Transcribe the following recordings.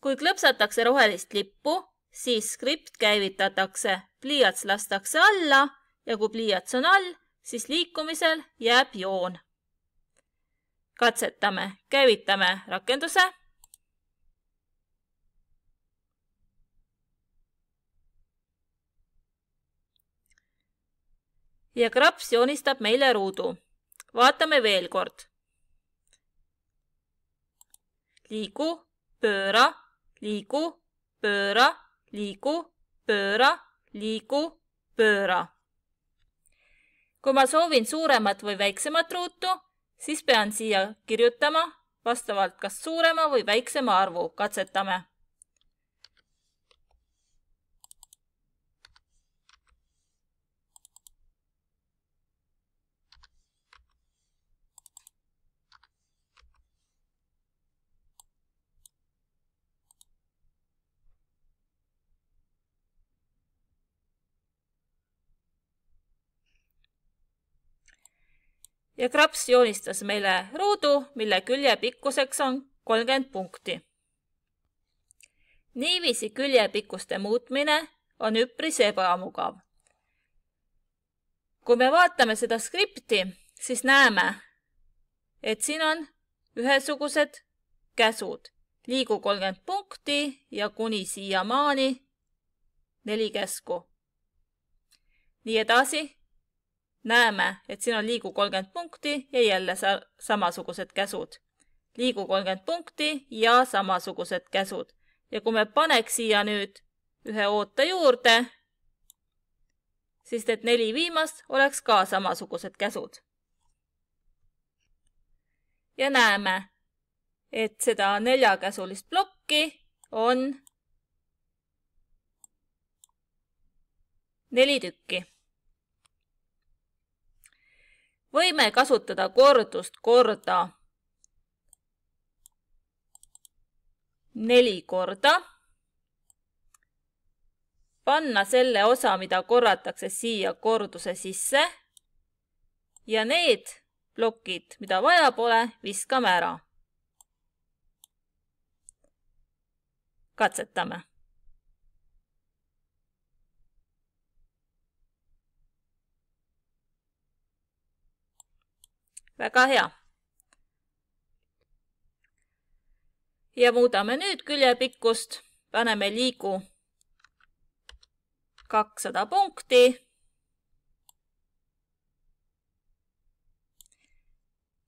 Kui klõpsatakse rohelist lippu, siis skript käivitatakse, pliiats lastakse alla ja kui pliiats on all, siis liikumisel jääb joon. Katsetame, käivitame rakenduse. Ja kraps joonistab meile ruudu. Vaatame veel kord. Liigu, pööra, liigu, pööra, liigu, pööra, liigu, pööra. Kui ma soovin suuremat või väiksemat ruutu, siis pean siia kirjutama vastavalt kas suurema või väiksema arvu. Katsetame. Ja kraps joonistas meile ruudu, mille külje pikkuseks on 30 punkti. Niiviisi küljepikkuste muutmine on üpris ebamugav. Kui me vaatame seda skripti, siis näeme, et siin on ühesugused käsud. Liigu 30 punkti ja kuni siiamaani 4 käsku. Nii edasi. Näeme, et siin on liigu 30 punkti ja jälle samasugused käsud. Liigu 30 punkti ja samasugused käsud. Ja kui me paneks siia nüüd ühe oota juurde, siis need 4 viimast oleks ka samasugused käsud. Ja näeme, et seda 4-käsulist plokki on 4 tükki. Võime kasutada kordust korda 4 korda, panna selle osa, mida korratakse siia korduse sisse ja need plokid, mida vaja pole, viskame ära. Katsetame. Väga hea. Ja muudame nüüd küljepikkust. Paneme liigu 200 punkti.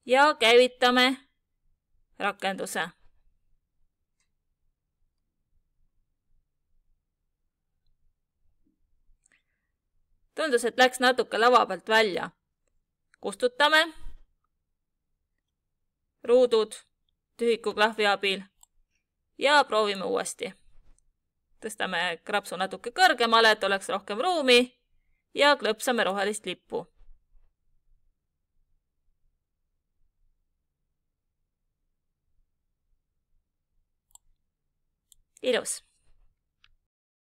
Ja käivitame rakenduse. Tundus, et läks natuke lava pealt välja. Kustutame ruudud tühikuklahvi abil ja proovime uuesti. Tõstame krapsu natuke kõrgemale, et oleks rohkem ruumi ja klõpsame rohelist lippu. Ilus!